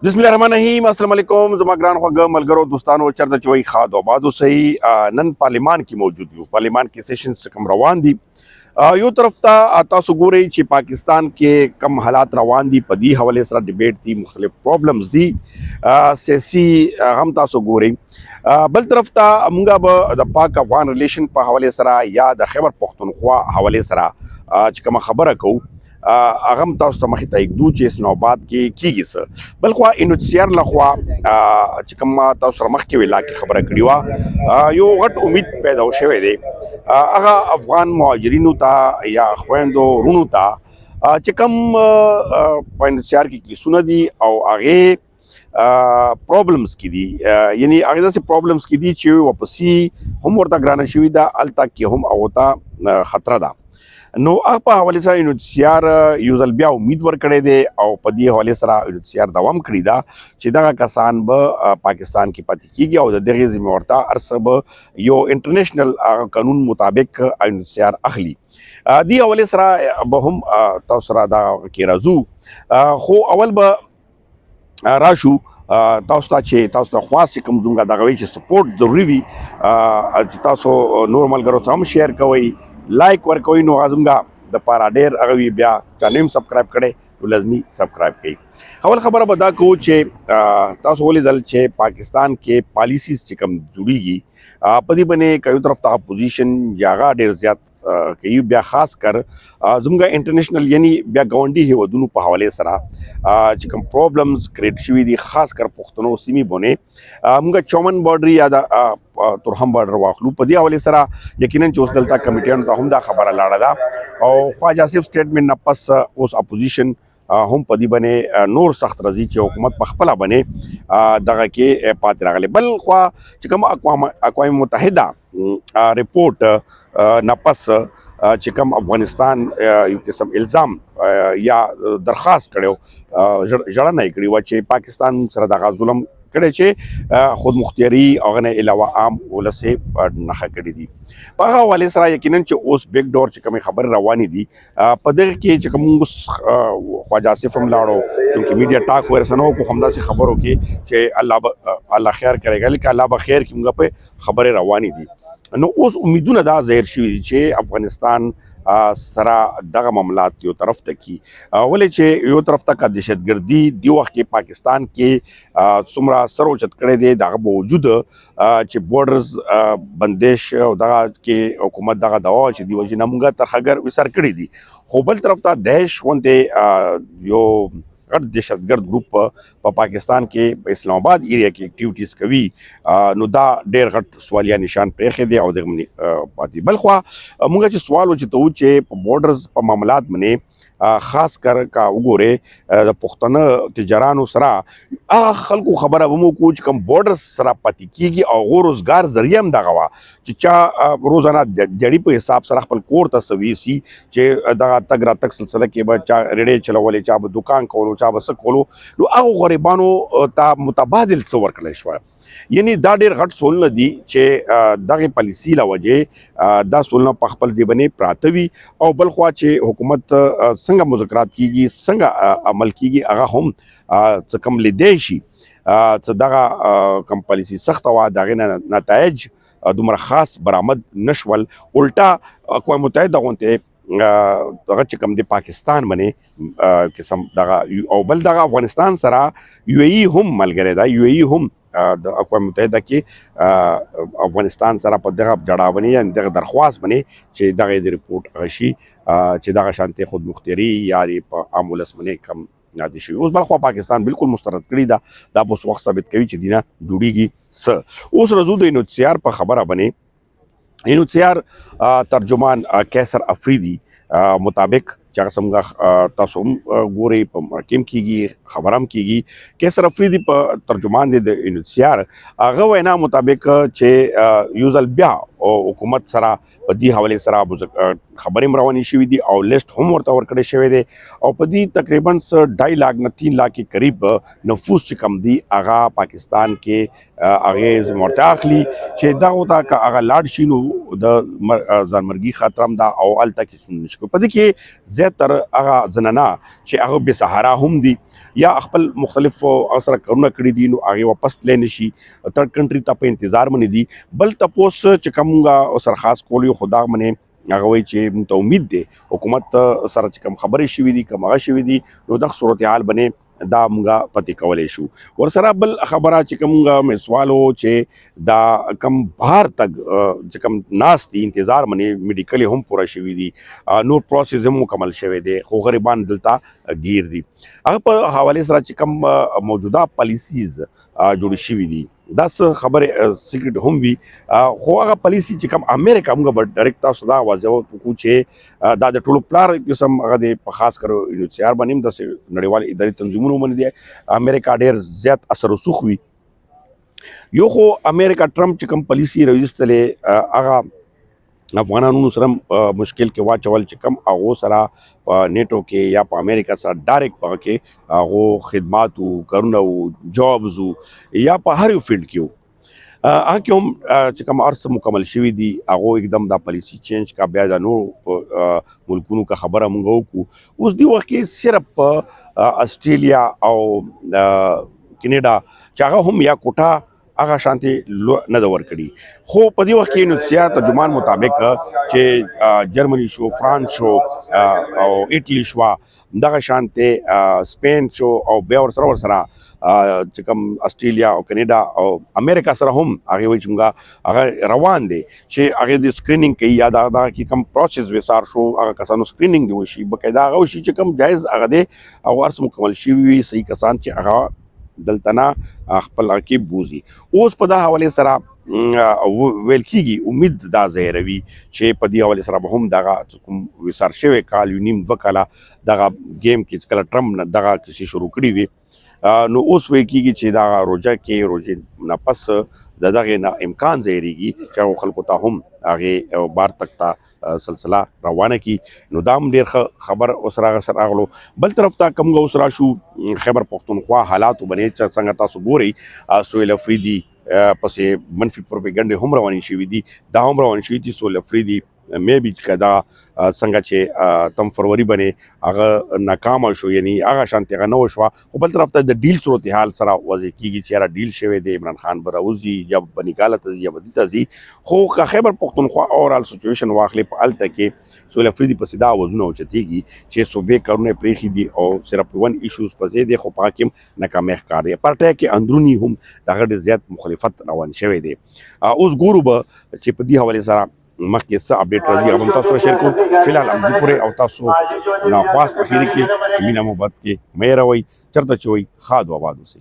बिस्मिल्लाहिर्रहमानिर्रहीम अस्सलाम वालेकुम ज़मा ग्रान ख़वागा मलगरो दोस्तानो चरदा चोई खाद आबादो सही नन पार्लिमान की मौजूद यू पार्लिमान के सेशंस कम रवान दी यो तरफ ता तासु गोरे ची पाकिस्तान के कम हालात रवान दी पदी हवाले सरा डिबेट दी मुख्तलिफ प्रॉब्लम्स दी सियासी हम तासु गोरे बल तरफ ता मुंगा ब द पाक अफगान रिलेशन पर हवाले सरा या द खैबर पख्तूनख्वा हवाले सरा च कम खबर को अगम ताउस ता मखी ता एक दू चेस नौबात की गिस बलख्वा इनुसियर लखवा चिकम्मा ताउस मख के वेला की खबर कड़ीवा यो गट उम्मीद पैदा शवे दे अगा अफगान मुहाजिरीन ता या ख्वेंदो रुनु ता चिकम इनुसियर की सुनदी और आगे प्रॉब्लम्स की दी यानी आगे से प्रॉब्लम्स की दी चे वापसी हम वर्ता ग्राना शिविदा अल तक कि हम आवता खतरा दा नो आप हवाले सरा इनुसियार यूजल बिया उम्मीदवार करे दे और पदी हवाले सरा इनुसियार दवाम करी दा چې دغه کسان به پاکستان کې پاتې کیږي او د دغه ذمہورتا ارسب یو انټرنیشنل قانون مطابق انوسیار اخلي دی حواله سره به هم تاسو را دا کې راځو خو اول به راشو تاسو ته چې تاسو ته خاص کوم زموږ دغه وی چې سپورټ ضروری وي چې تاسو نورمال غرو هم شیر کوئ لایک ورکوي نو زموږ د پاره ډیر هغه بیا چینل سبسکرایب کړئ نو لازمي سبسکرایب کړئ اول خبره به دا کو چې تاسو ولیدل چې پاکستان کې پالیسیز چې کوم جوړیږي په دې باندې کایو طرف ته اپوزیشن یاغه ډیر زیات کوي بیا خاص کر زموږ انټرنیشنل یعنی بیا ګاونډي هیوادونو په حواله سره چې کوم پرابلمز کریټ شوي دي خاص کر پښتنو سیمې باندې موږ چومن بارډر یا د تورهم بارډر واخلو په دې حواله سره یقینا چې اوس دلته کمیټیانو ته هم دا خبره لاړه ده او خواجه آصف سټیټمنټ نه پس اوس اپوزیشن هم په دې باندې نور سخت راځي چې حکومت په خپل باندې دغه کې پات راغلي بل خو چې کوم اقوام متحده رپورټ نه پس چې کوم افغانستان یو قسم الزام یا درخواست کړو ژړا نه کړی و چې پاکستان سره دغه ظلم کړي چې خود مختیاری او غنه علاوه عام ولسه نه کړی دي په هغه حواله سره یقینا چې اوس بیگ ډور چې کوم خبر رواني دي په دغه کې چې کوم خواجه آصف هم لاړو چې میډیا ټاک ورسنو کو همدا سي خبرو کې چې الله خیر کړي لیکن الله به خیر کې موږ په خبره رواني دي نو اوس امیدونه دا ظاهر شوي چې افغانستان سره دغه معاملات یو طرف ته کی ولې چې یو طرف ته کا دهشتګردي دی وخت کې پاکستان کې څومره سر اوچت کړي دي دغه باوجود چې بورډرز بندش او دغه کې حکومت دغه دوا چې دی وجه نمونګه ترخګر وسر کړي دي خو بل طرف ته دهش غونډه یو غټ دهشتګرد ګروپ په پاکستان کې په اسلام آباد ایریا کې اکټیویټیز کوي نو دا ډېر غټ سوالیا نشان پرېښی دی او دغه پاتې بل خوا موږ چې سوال وچتو چې په بورډرز په معاملات باندې خاص کر کا وګوره د پښتنه تجارانو سره خلکو خبره ومو کو چې کوم بورډر سره پاتې کیږي او روزګار ذریعہ هم دغه وا چې چا روزانه جړی په حساب سره خپل کور ته سوي چې دغه تګ را تک سلسله کې به چا ریډې چلولې چا به دکان کولو چا به څه کولو نو هغه غریبانو ته متبادل څه ورکړل شو یعنی دا ډېر غټ سولنه دي چې دغه پالیسي له وجې دا سولنه په خپل ځای باندې پراته وي او بل خوا چې حکومت څنګه مذاکرات کیږي څنګه عمل کیږي هغه هم څه کم لیدای شي څه دغه کم پالیسي سخته وه د هغې نتایج دومره خاص برآمد نشول الټا اقوام متحده غونډې دغه چې کوم د پاکستان باندې قسم دغه او بل دغه افغانستان سره یو ای هم ملګری دا یو ای هم د اقوام متحده کې افغانستان سره په دغه جړاونی یا دغه درخواست باندې چې دغه د ریپورت غشي چې دغه شانتي خود مختاری یا په عام ولس باندې کم نادي شوی اوس بل خو پاکستان بالکل مسترد کړی دا په وخت ثابت کوي چې دینه جوړیږي س اوس رزو د انوسیار په خبره باندې انوسیار ترجمان کیسر افریدی مطابق چې څنګه تاسو ګوري په محکم کیږي خبرم کیږي کیسر افریدی په ترجمان دی د انوسیار هغه وینا مطابق چې یوزل بیا حکومت سره په دې حواله سره خبرې روانې شوې دي او لیست هم ورته ورکړی شوی دی او په دې تقریبا 2.5 लाख نه 3 लाख کې قریب نفوس چې کم دی هغه پاکستان کې هغه مرته اخلي چې دا وتا که هغه لاړ شي نو د ځانمرګي خطر هم دا او الته کې نشو په دې کې زیاتره هغه زنانه چې هغه به سهارا هم دي یا خپل مختلف اثر کارونه کړی دي نو هغه واپس تللی نشي تر کنټري ته په انتظار باندې دي بل تاسو چې کومه سر خاص کولی خدا منه هغه وی چې ته امید دی حکومت سره چې کوم خبرې شوې دي کوم هغه شوې دي نو د صورتحال باندې دا مونږه پتی کولای شو ورسره بل خبره چې کومه مې سوالو چې دا کم بهر تک چې کوم ناس دي انتظار باندې میډیکل هم پوره شوې دي نور پروسس هم مکمل شوی دی خو غریبان دلته گیر دي هغه په حواله سره چې کوم موجوده پالیسیز جوړ شوې دي دا څه خبره سیکرټ هم وي خو هغه پالیسی چې کوم امریکا موږ ډایرکټ تاسو دا واځو کو چې دا د ټولو پلار قسم هغه د خاص کرو انچار باندې د نړیوال اداري تنظیمونو باندې دی امریکا ډیر زیات اثر رسوخ وي یو خو امریکا ټرمپ چې کوم پالیسی راوستلې هغه افغانانو سره مشکل کې واچول چې کم هغه سره په نیټو کې یا په امریکا سره ډایرکټ پغه کې هغه خدمات او کارونه او جابز یا په هر یو فیلډ کې هغه کوم چې کوم ارس مکمل شوی دی هغه एकदम دا پالیسی چینج کا بیا د نور ملکونو کا خبره مونږ وکړو اوس دی وخت کې صرف استرالیا او کینیډا چې هغه هم یا کوټه هغه شانتي نه د ورکړي خو په دې وخت کې نو سیاست ترجمان مطابق چې جرمني شو فرانس شو او ایټلی شو دغه شانتي سپین شو او بیا ورسره چې کوم استرالیا او کینیډا او امریکا سره هم هغه وایي چې هغه روان دي چې هغه د سکرینینګ کوي یا دا کې کوم پروسس وسار شو هغه کسانو سکرینینګ دی وشي بقاعده هغه شي چې کوم جایز هغه دی او ورس مکمل شي وي صحیح کسان چې هغه دلتنا خپل عقیب بوزي اوس په دا حواله سره ویل کیږي امید دا ظاهروي چې په دې حواله سره به هم دغه کوم وسار شوی کال یو نیم وکاله دغه گیم کې کله ټرمپ دغه کسی شروع کړی وي نو اوس وی کیږي چې دا روزه نه پس دغه نه امکان ظاهريږي چې خلکو ته هم هغه بار تک ته سلسله روانه کی نو دام ډیر خبر اوسره سره اغلو بل طرف ته کوم اوسرا شو خیبر پختونخوا حالات باندې چې څنګه تاسو ګوري سویل افریدي پسې منفي پروپاګاندا هم رواني شوې دي دا هم روان شوې دي سویل افریدي مې بي کدا څنګه چې تم فروری باندې هغه ناکام شو یعنی هغه شانتي غنو شو خو بل طرف ته د ډیل صورتحال سره وځي کیږي چې را ډیل شوی دی عمران خان براوزی یا بنګاله ته یا بدیته زی خو خیبر پختونخوا اورال سچويشن واخلې په الته کې سویل افریدي په صدا وزونه اوچتيږي چې صوبې کارونه پریخي دي او صرف ون ایشوز په زیاده خو پاکم ناکامه ښکار دی پارټي کې اندرونی هم دغه زیات مخالفت روان شوی دی اوس ګورو به چې په دې حواله سره مخکې څه اپډیټ راځي هغه تاسو شیر کو فلحال امدی پورې او تاسو ناخواست اخیری کې مینا محبت کې مې راوي چرته چوي خاد و آباد اوسئ